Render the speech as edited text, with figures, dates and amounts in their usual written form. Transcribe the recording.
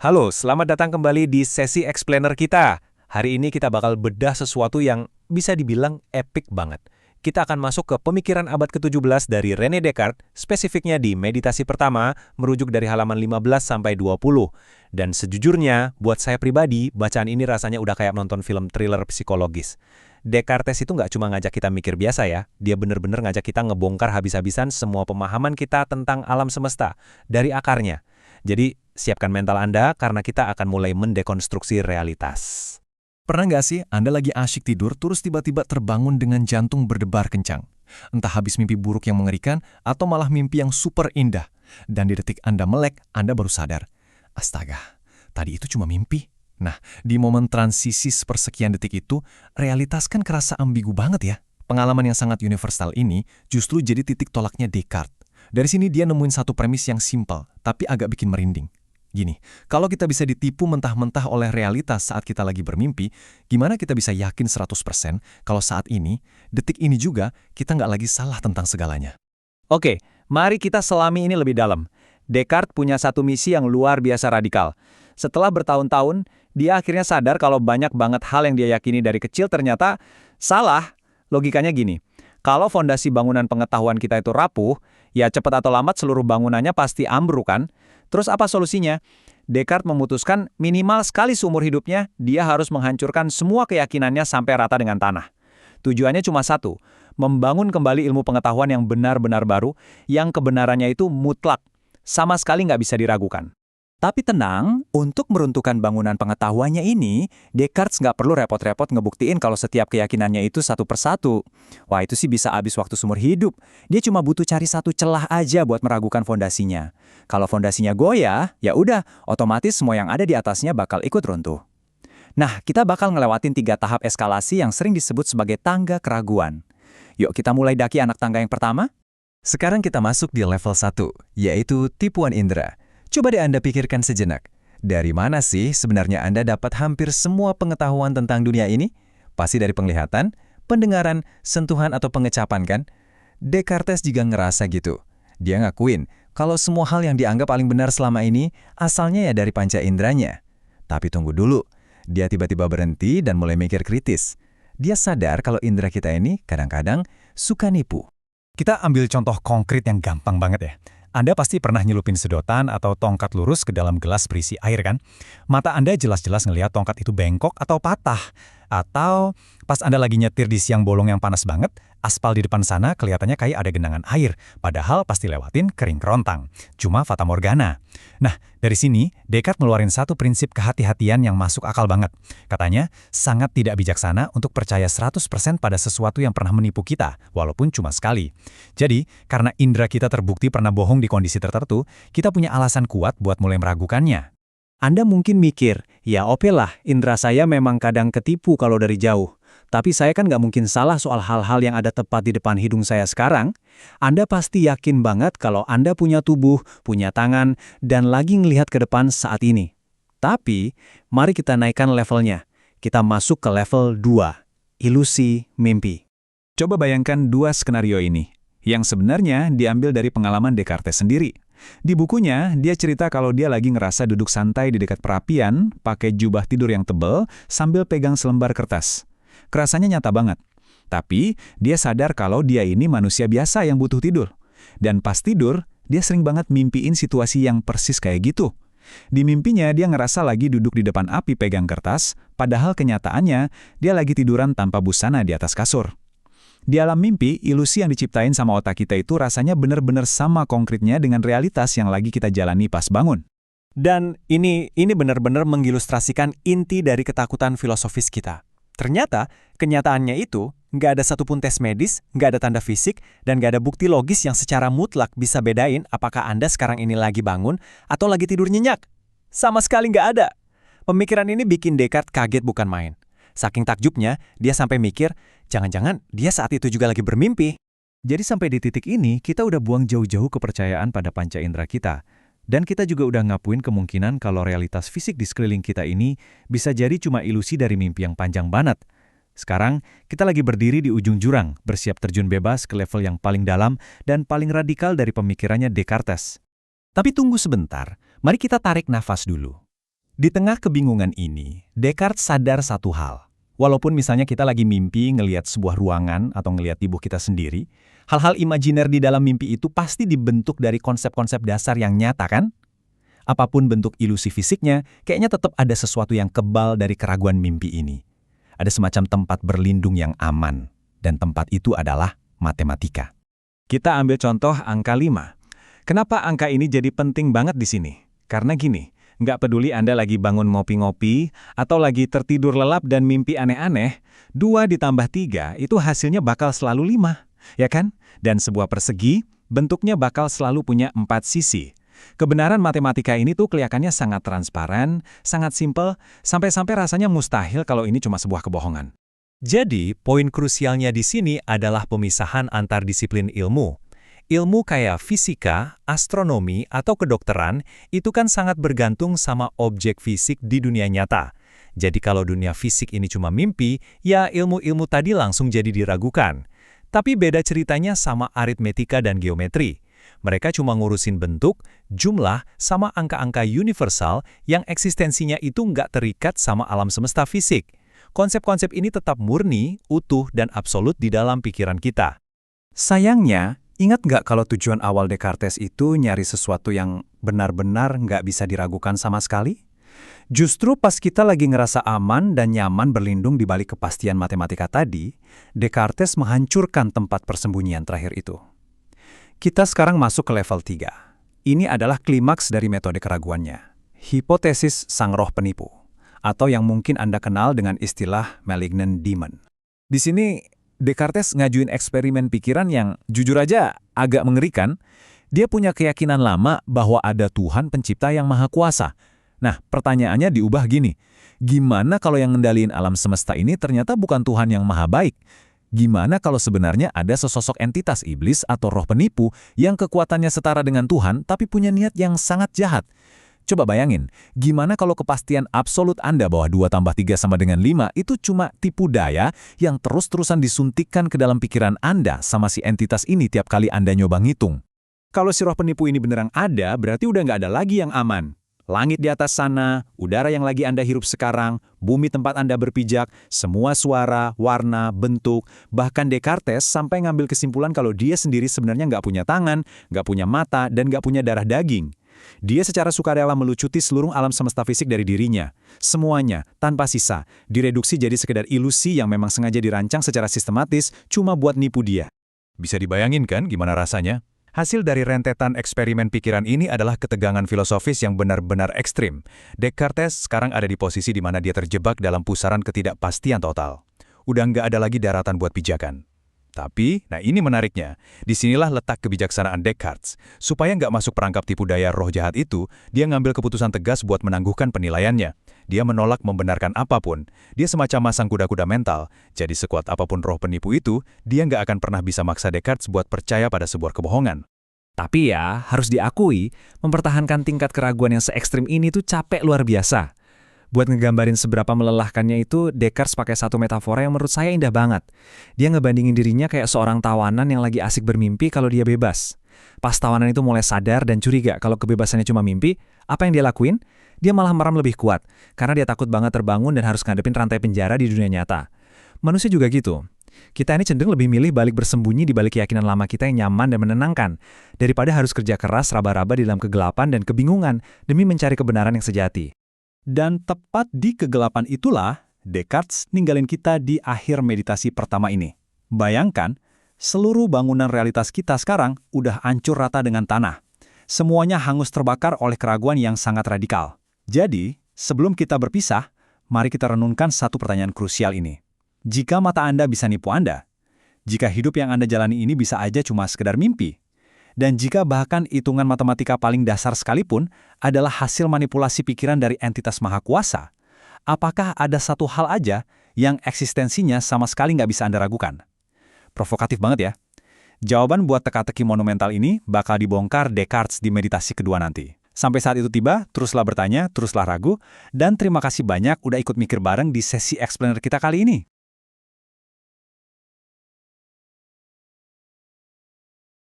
Halo, selamat datang kembali di sesi explainer kita. Hari ini kita bakal bedah sesuatu yang bisa dibilang epic banget. Kita akan masuk ke pemikiran abad ke-17 dari René Descartes, spesifiknya di meditasi pertama, merujuk dari halaman 15 sampai 20. Dan sejujurnya, buat saya pribadi, bacaan ini rasanya udah kayak nonton film thriller psikologis. Descartes itu nggak cuma ngajak kita mikir biasa ya, dia bener-bener ngajak kita ngebongkar habis-habisan semua pemahaman kita tentang alam semesta, dari akarnya. Jadi, siapkan mental Anda karena kita akan mulai mendekonstruksi realitas. Pernah nggak sih Anda lagi asyik tidur terus tiba-tiba terbangun dengan jantung berdebar kencang? Entah habis mimpi buruk yang mengerikan atau malah mimpi yang super indah. Dan di detik Anda melek, Anda baru sadar. Astaga, tadi itu cuma mimpi. Nah, di momen transisi sepersekian detik itu, realitas kan kerasa ambigu banget ya. Pengalaman yang sangat universal ini justru jadi titik tolaknya Descartes. Dari sini dia nemuin satu premis yang simpel, tapi agak bikin merinding. Gini, kalau kita bisa ditipu mentah-mentah oleh realitas saat kita lagi bermimpi, gimana kita bisa yakin 100% kalau saat ini, detik ini juga, kita nggak lagi salah tentang segalanya? Oke, mari kita selami ini lebih dalam. Descartes punya satu misi yang luar biasa radikal. Setelah bertahun-tahun, dia akhirnya sadar kalau banyak banget hal yang dia yakini dari kecil ternyata salah. Logikanya gini, kalau fondasi bangunan pengetahuan kita itu rapuh, ya cepat atau lambat seluruh bangunannya pasti ambruk kan? Terus apa solusinya? Descartes memutuskan minimal sekali seumur hidupnya, dia harus menghancurkan semua keyakinannya sampai rata dengan tanah. Tujuannya cuma satu, membangun kembali ilmu pengetahuan yang benar-benar baru, yang kebenarannya itu mutlak, sama sekali nggak bisa diragukan. Tapi tenang, untuk meruntuhkan bangunan pengetahuannya ini, Descartes nggak perlu repot-repot ngebuktiin kalau setiap keyakinannya itu satu persatu. Wah, itu sih bisa habis waktu seumur hidup. Dia cuma butuh cari satu celah aja buat meragukan fondasinya. Kalau fondasinya goyah, ya udah, otomatis semua yang ada di atasnya bakal ikut runtuh. Nah, kita bakal ngelewatin 3 tahap eskalasi yang sering disebut sebagai tangga keraguan. Yuk kita mulai daki anak tangga yang pertama. Sekarang kita masuk di level 1, yaitu tipuan indera. Coba deh Anda pikirkan sejenak. Dari mana sih sebenarnya Anda dapat hampir semua pengetahuan tentang dunia ini? Pasti dari penglihatan, pendengaran, sentuhan atau pengecapan kan? Descartes juga ngerasa gitu. Dia ngakuin kalau semua hal yang dianggap paling benar selama ini asalnya ya dari panca inderanya. Tapi tunggu dulu, dia tiba-tiba berhenti dan mulai mikir kritis. Dia sadar kalau indera kita ini kadang-kadang suka nipu. Kita ambil contoh konkret yang gampang banget ya. Anda pasti pernah nyelupin sedotan atau tongkat lurus ke dalam gelas berisi air kan? Mata Anda jelas-jelas ngelihat tongkat itu bengkok atau patah. Atau pas Anda lagi nyetir di siang bolong yang panas banget, aspal di depan sana kelihatannya kayak ada genangan air. Padahal pasti lewatin kering kerontang. Cuma fata morgana. Nah, dari sini Descartes ngeluarin satu prinsip kehati-hatian yang masuk akal banget. Katanya, sangat tidak bijaksana untuk percaya 100% pada sesuatu yang pernah menipu kita, walaupun cuma sekali. Jadi, karena indera kita terbukti pernah bohong di kondisi tertentu, kita punya alasan kuat buat mulai meragukannya. Anda mungkin mikir, ya oke lah, indera saya memang kadang ketipu kalau dari jauh. Tapi saya kan nggak mungkin salah soal hal-hal yang ada tepat di depan hidung saya sekarang. Anda pasti yakin banget kalau Anda punya tubuh, punya tangan, dan lagi ngelihat ke depan saat ini. Tapi, mari kita naikkan levelnya. Kita masuk ke level 2, ilusi mimpi. Coba bayangkan 2 skenario ini, yang sebenarnya diambil dari pengalaman Descartes sendiri. Di bukunya, dia cerita kalau dia lagi ngerasa duduk santai di dekat perapian, pakai jubah tidur yang tebal, sambil pegang selembar kertas. Kerasanya nyata banget. Tapi, dia sadar kalau dia ini manusia biasa yang butuh tidur. Dan pas tidur, dia sering banget mimpiin situasi yang persis kayak gitu. Di mimpinya, dia ngerasa lagi duduk di depan api pegang kertas, padahal kenyataannya, dia lagi tiduran tanpa busana di atas kasur. Di alam mimpi, ilusi yang diciptain sama otak kita itu rasanya benar-benar sama konkretnya dengan realitas yang lagi kita jalani pas bangun. Dan ini benar-benar mengilustrasikan inti dari ketakutan filosofis kita. Ternyata, kenyataannya itu nggak ada satupun tes medis, nggak ada tanda fisik, dan nggak ada bukti logis yang secara mutlak bisa bedain apakah Anda sekarang ini lagi bangun atau lagi tidur nyenyak. Sama sekali nggak ada. Pemikiran ini bikin Descartes kaget bukan main. Saking takjubnya, dia sampai mikir, jangan-jangan dia saat itu juga lagi bermimpi. Jadi sampai di titik ini, kita udah buang jauh-jauh kepercayaan pada panca indera kita. Dan kita juga udah ngapuin kemungkinan kalau realitas fisik di sekeliling kita ini bisa jadi cuma ilusi dari mimpi yang panjang banget. Sekarang, kita lagi berdiri di ujung jurang, bersiap terjun bebas ke level yang paling dalam dan paling radikal dari pemikirannya Descartes. Tapi tunggu sebentar, mari kita tarik nafas dulu. Di tengah kebingungan ini, Descartes sadar satu hal. Walaupun misalnya kita lagi mimpi ngelihat sebuah ruangan atau ngelihat tubuh kita sendiri, hal-hal imajiner di dalam mimpi itu pasti dibentuk dari konsep-konsep dasar yang nyata kan? Apapun bentuk ilusi fisiknya, kayaknya tetap ada sesuatu yang kebal dari keraguan mimpi ini. Ada semacam tempat berlindung yang aman, dan tempat itu adalah matematika. Kita ambil contoh angka 5. Kenapa angka ini jadi penting banget di sini? Karena gini, nggak peduli Anda lagi bangun ngopi-ngopi, atau lagi tertidur lelap dan mimpi aneh-aneh, 2 ditambah 3 itu hasilnya bakal selalu 5, ya kan? Dan sebuah persegi, bentuknya bakal selalu punya 4 sisi. Kebenaran matematika ini tuh kelihatannya sangat transparan, sangat simpel, sampai-sampai rasanya mustahil kalau ini cuma sebuah kebohongan. Jadi, poin krusialnya di sini adalah pemisahan antar disiplin ilmu. Ilmu kayak fisika, astronomi, atau kedokteran itu kan sangat bergantung sama objek fisik di dunia nyata. Jadi kalau dunia fisik ini cuma mimpi, ya ilmu-ilmu tadi langsung jadi diragukan. Tapi beda ceritanya sama aritmetika dan geometri. Mereka cuma ngurusin bentuk, jumlah, sama angka-angka universal yang eksistensinya itu nggak terikat sama alam semesta fisik. Konsep-konsep ini tetap murni, utuh, dan absolut di dalam pikiran kita. Sayangnya, ingat nggak kalau tujuan awal Descartes itu nyari sesuatu yang benar-benar nggak bisa diragukan sama sekali? Justru pas kita lagi ngerasa aman dan nyaman berlindung di balik kepastian matematika tadi, Descartes menghancurkan tempat persembunyian terakhir itu. Kita sekarang masuk ke level 3. Ini adalah klimaks dari metode keraguannya. Hipotesis sang roh penipu, atau yang mungkin Anda kenal dengan istilah malignant demon. Di sini, Descartes ngajuin eksperimen pikiran yang jujur aja agak mengerikan. Dia punya keyakinan lama bahwa ada Tuhan pencipta yang maha kuasa. Nah, pertanyaannya diubah gini. Gimana kalau yang ngendaliin alam semesta ini ternyata bukan Tuhan yang maha baik? Gimana kalau sebenarnya ada sesosok entitas iblis atau roh penipu yang kekuatannya setara dengan Tuhan tapi punya niat yang sangat jahat? Coba bayangin, gimana kalau kepastian absolut Anda bahwa 2 tambah 3 sama dengan 5 itu cuma tipu daya yang terus-terusan disuntikkan ke dalam pikiran Anda sama si entitas ini tiap kali Anda nyoba ngitung? Kalau si roh penipu ini beneran ada, berarti udah nggak ada lagi yang aman. Langit di atas sana, udara yang lagi Anda hirup sekarang, bumi tempat Anda berpijak, semua suara, warna, bentuk, bahkan Descartes sampai ngambil kesimpulan kalau dia sendiri sebenarnya nggak punya tangan, nggak punya mata, dan nggak punya darah daging. Dia secara sukarela melucuti seluruh alam semesta fisik dari dirinya. Semuanya, tanpa sisa, direduksi jadi sekedar ilusi yang memang sengaja dirancang secara sistematis cuma buat nipu dia. Bisa dibayangin kan gimana rasanya? Hasil dari rentetan eksperimen pikiran ini adalah ketegangan filosofis yang benar-benar ekstrim. Descartes sekarang ada di posisi di mana dia terjebak dalam pusaran ketidakpastian total. Udah nggak ada lagi daratan buat pijakan. Tapi, nah ini menariknya, disinilah letak kebijaksanaan Descartes. Supaya nggak masuk perangkap tipu daya roh jahat itu, dia ngambil keputusan tegas buat menangguhkan penilaiannya. Dia menolak membenarkan apapun. Dia semacam masang kuda-kuda mental. Jadi sekuat apapun roh penipu itu, dia nggak akan pernah bisa maksa Descartes buat percaya pada sebuah kebohongan. Tapi ya, harus diakui, mempertahankan tingkat keraguan yang se-ekstrim ini tuh capek luar biasa. Buat ngegambarin seberapa melelahkannya itu, Descartes pakai satu metafora yang menurut saya indah banget. Dia ngebandingin dirinya kayak seorang tawanan yang lagi asik bermimpi kalau dia bebas. Pas tawanan itu mulai sadar dan curiga kalau kebebasannya cuma mimpi, apa yang dia lakuin? Dia malah meram lebih kuat, karena dia takut banget terbangun dan harus ngadepin rantai penjara di dunia nyata. Manusia juga gitu. Kita ini cenderung lebih milih balik bersembunyi di balik keyakinan lama kita yang nyaman dan menenangkan, daripada harus kerja keras raba-raba di dalam kegelapan dan kebingungan demi mencari kebenaran yang sejati. Dan tepat di kegelapan itulah, Descartes ninggalin kita di akhir meditasi pertama ini. Bayangkan, seluruh bangunan realitas kita sekarang udah hancur rata dengan tanah. Semuanya hangus terbakar oleh keraguan yang sangat radikal. Jadi, sebelum kita berpisah, mari kita renungkan satu pertanyaan krusial ini. Jika mata Anda bisa nipu Anda, jika hidup yang Anda jalani ini bisa aja cuma sekedar mimpi, dan jika bahkan hitungan matematika paling dasar sekalipun adalah hasil manipulasi pikiran dari entitas maha kuasa, apakah ada satu hal aja yang eksistensinya sama sekali nggak bisa Anda ragukan? Provokatif banget ya. Jawaban buat teka-teki monumental ini bakal dibongkar Descartes di meditasi kedua nanti. Sampai saat itu tiba, teruslah bertanya, teruslah ragu, dan terima kasih banyak udah ikut mikir bareng di sesi explainer kita kali ini.